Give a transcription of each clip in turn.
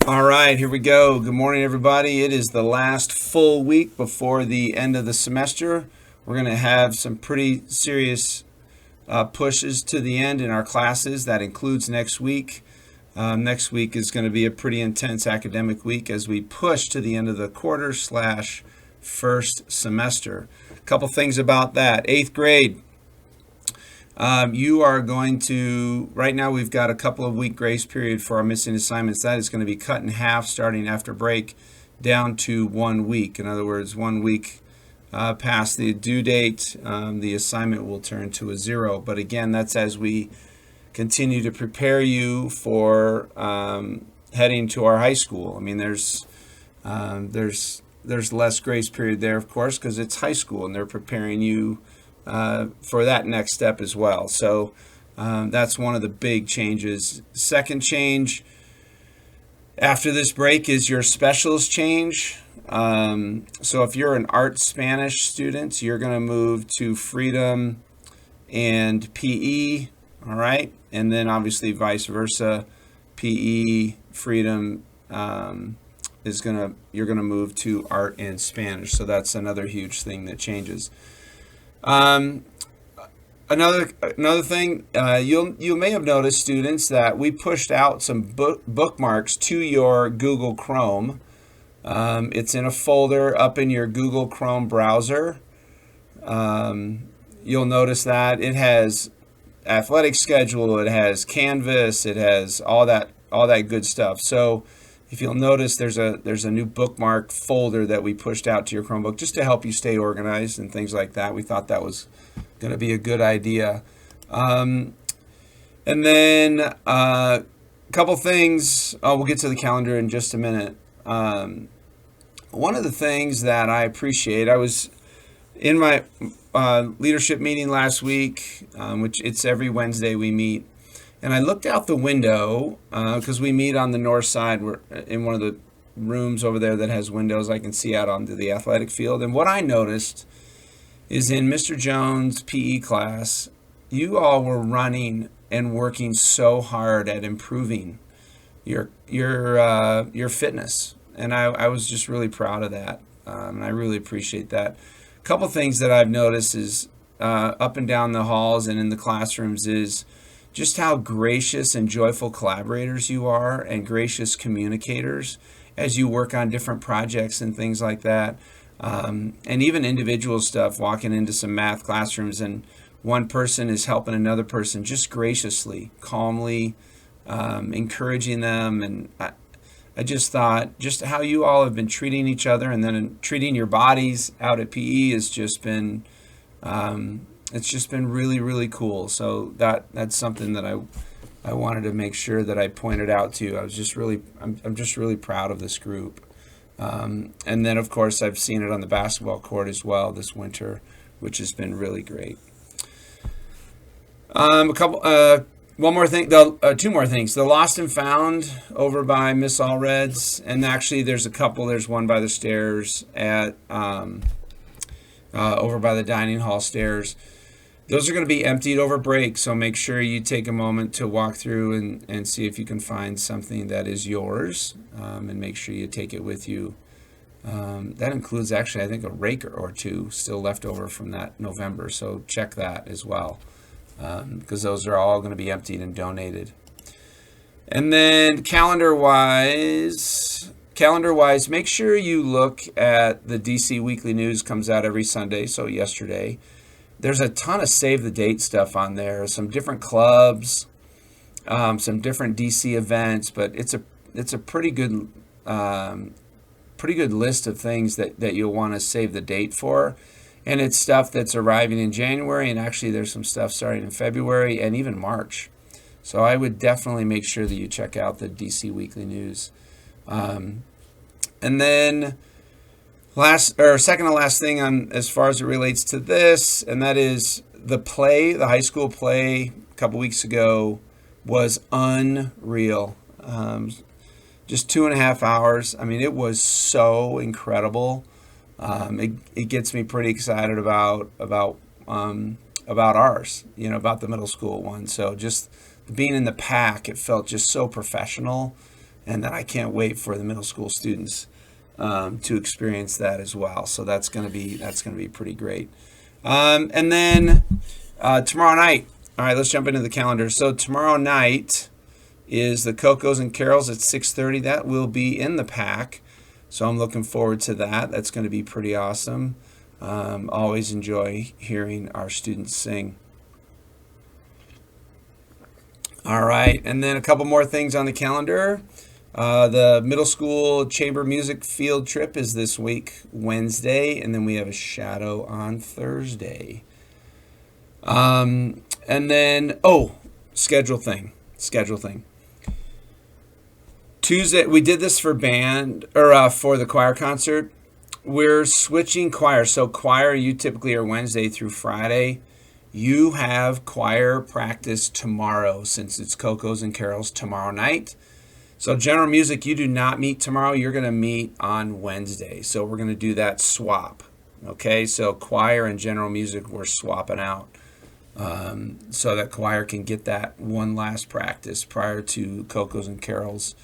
All right, here we go. Good morning, everybody. It is the last full week before the end of the semester. We're going to have some pretty serious pushes to the end in our classes. That includes next week. Next week is going to be a pretty intense academic week as we push to the end of the quarter slash first semester. A couple things about that. Eighth grade. You are going to, right now we've got a couple of week grace period for our missing assignments. That is going to be cut in half starting after break down to 1 week. In other words, 1 week past the due date, the assignment will turn to a 0. But again, that's as we continue to prepare you for heading to our high school. I mean, there's less grace period there, of course, because it's high school and they're preparing you for that next step as well. So that's one of the big changes. Second change after this break is your specials change. So if you're an art Spanish student, you're going to move to Freedom and PE, all right? And then obviously vice versa, PE, Freedom you're going to move to art and Spanish. So that's another huge thing that changes. Another thing, you may have noticed, students, that we pushed out some bookmarks to your Google Chrome. It's in a folder up in your Google Chrome browser. You'll notice that it has athletic schedule, it has Canvas, it has all that good stuff. So if you'll notice, there's a new bookmark folder that we pushed out to your Chromebook just to help you stay organized and things like that. We thought that was going to be a good idea. And then a couple things. We'll get to the calendar in just a minute. One of the things that I appreciate, I was in my leadership meeting last week, which it's every Wednesday we meet. And I looked out the window because we meet on the north side. We're in one of the rooms over there that has windows. I can see out onto the athletic field. And what I noticed is in Mr. Jones' PE class, you all were running and working so hard at improving your fitness. And I was just really proud of that. And I really appreciate that. A couple things that I've noticed is up and down the halls and in the classrooms is just how gracious and joyful collaborators you are and gracious communicators as you work on different projects and things like that. And even individual stuff, walking into some math classrooms and one person is helping another person just graciously, calmly, encouraging them. And I just thought just how you all have been treating each other and then treating your bodies out at PE has just been it's just been really, really cool. So that's something that I wanted to make sure that I pointed out to you. I'm just really proud of this group. And then of course I've seen it on the basketball court as well this winter, which has been really great. One more thing, two more things. The Lost and Found over by Miss Allred's, and actually there's a couple. There's one by the stairs at over by the dining hall stairs. Those are going to be emptied over break, so make sure you take a moment to walk through and see if you can find something that is yours, and make sure you take it with you. That includes actually, I think, a rake or two still left over from that November, so check that as well, because those are all going to be emptied and donated. And then calendar-wise, make sure you look at the DC Weekly News. Comes out every Sunday, so yesterday. There's a ton of save the date stuff on there, some different clubs, some different DC events, but it's a pretty good list of things that you'll want to save the date for. And it's stuff that's arriving in January, and actually there's some stuff starting in February and even March. So I would definitely make sure that you check out the DC Weekly News. And then second to last thing on as far as it relates to this, and that is the high school play a couple weeks ago was unreal. Just 2.5 hours. I mean, it was so incredible. It gets me pretty excited about ours, about the middle school one. So just being in the pack, it felt just so professional. and that I can't wait for the middle school students to experience that as well. So that's going to be pretty great. And then tomorrow night. All right, let's jump into the calendar. So tomorrow night is the Cocos and Carols at 6:30. That will be in the PAC. So I'm looking forward to that. That's going to be pretty awesome. Always enjoy hearing our students sing. All right, and then a couple more things on the calendar. The middle school chamber music field trip is this week, Wednesday, and then we have a shadow on Thursday. And then, schedule thing. Tuesday, we did this for band, or for the choir concert. We're switching choir. So choir, you typically are Wednesday through Friday. You have choir practice tomorrow, since it's Cocos and Carols tomorrow night. So general music, you do not meet tomorrow. You're going to meet on Wednesday. So we're going to do that swap. Okay, so choir and general music, we're swapping out. So that choir can get that one last practice prior to Cocos and Carols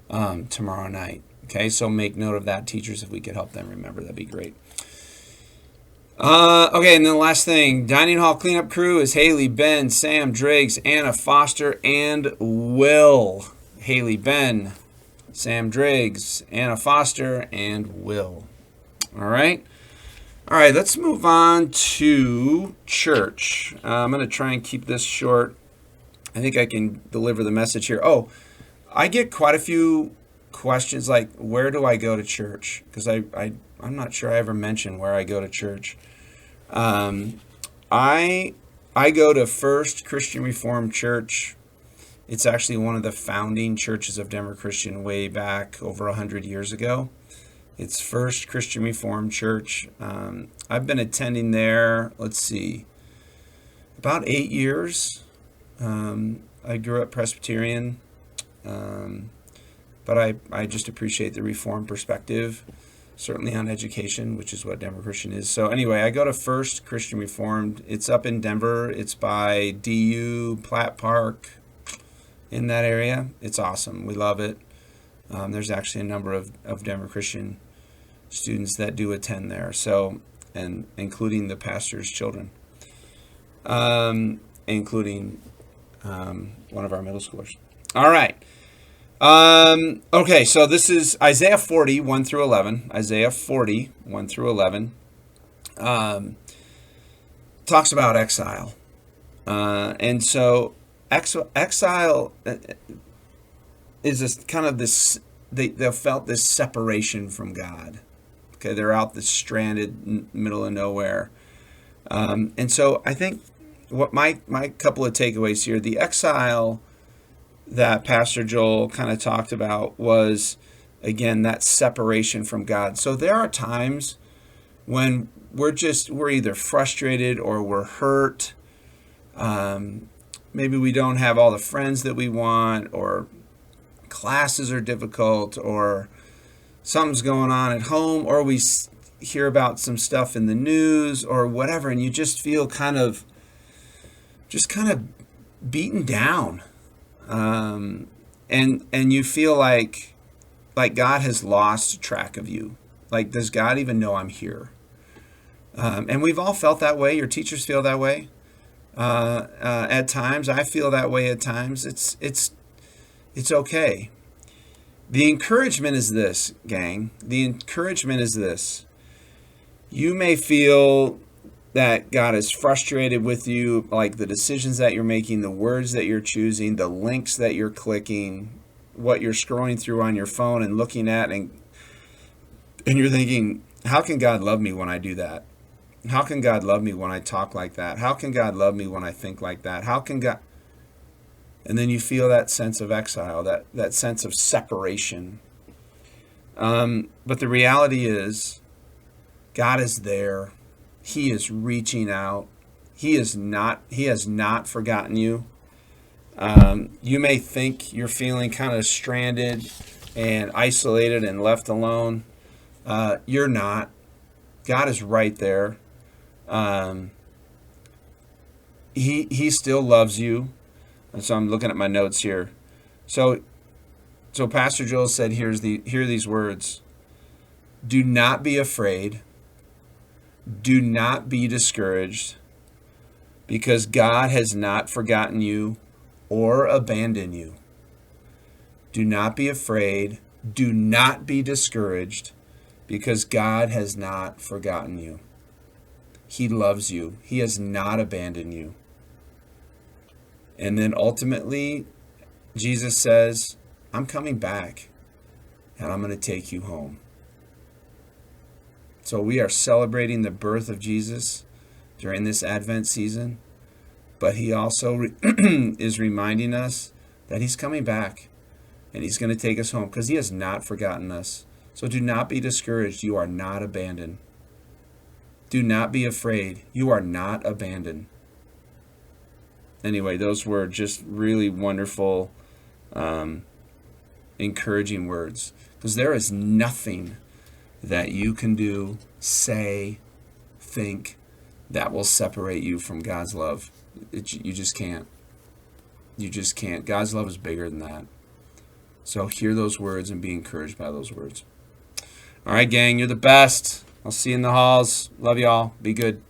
tomorrow night. Okay, so make note of that, teachers. If we could help them remember, that'd be great. Okay, and then the last thing, dining hall cleanup crew is Haley, Ben, Sam, Driggs, Anna, Foster, and Will. Haley, Ben, Sam, Driggs, Anna, Foster, and Will. All right. All right, let's move on to church. I'm going to try and keep this short. I think I can deliver the message here. I get quite a few questions like, where do I go to church? Because I'm not sure I ever mentioned where I go to church. I go to First Christian Reformed Church. It's actually one of the founding churches of Denver Christian way back over 100 years ago. It's First Christian Reformed Church. I've been attending there, about 8 years. I grew up Presbyterian, but I just appreciate the Reformed perspective, certainly on education, which is what Denver Christian is. So anyway, I go to First Christian Reformed. It's up in Denver. It's by DU, Platt Park, in that area. It's awesome. We love it. There's actually a number of Denver Christian students that do attend there, so, and including the pastor's children, including one of our middle schoolers. All right. Okay, so this is Isaiah 40, 1 through 11. Isaiah 40, 1 through 11. Talks about exile. And so exile is this kind of this, they felt this separation from God. Okay, they're out this stranded middle of nowhere. And so I think what my couple of takeaways here, the exile that Pastor Joel kind of talked about was, again, that separation from God. So there are times when we're either frustrated or we're hurt. Maybe we don't have all the friends that we want, or classes are difficult, or something's going on at home, or we hear about some stuff in the news or whatever, and you just feel kind of beaten down. And you feel like God has lost track of you. Like, does God even know I'm here? And we've all felt that way. Your teachers feel that way. At times, I feel that way at times. It's okay. The encouragement is this, gang. The encouragement is this. You may feel that God is frustrated with you, like the decisions that you're making, the words that you're choosing, the links that you're clicking, what you're scrolling through on your phone and looking at, and you're thinking, how can God love me when I do that? How can God love me when I talk like that? How can God love me when I think like that? How can God... And then you feel that sense of exile, that sense of separation. But the reality is, God is there. He is reaching out. He has not forgotten you. You may think you're feeling kind of stranded and isolated and left alone. You're not. God is right there. He still loves you. And so I'm looking at my notes here. So So Pastor Joel said, hear these words. Do not be afraid. Do not be discouraged, because God has not forgotten you or abandoned you. Do not be afraid. Do not be discouraged, because God has not forgotten you. He loves you. He has not abandoned you. And then ultimately, Jesus says, I'm coming back, and I'm going to take you home. So we are celebrating the birth of Jesus during this Advent season, but he also is reminding us that he's coming back, and he's going to take us home, because he has not forgotten us. So do not be discouraged. You are not abandoned. Do not be afraid. You are not abandoned. Anyway, those were just really wonderful, encouraging words, because there is nothing that you can do, say, think that will separate you from God's love. You just can't. You just can't. God's love is bigger than that. So hear those words and be encouraged by those words. All right, gang, you're the best. I'll see you in the halls. Love y'all. Be good.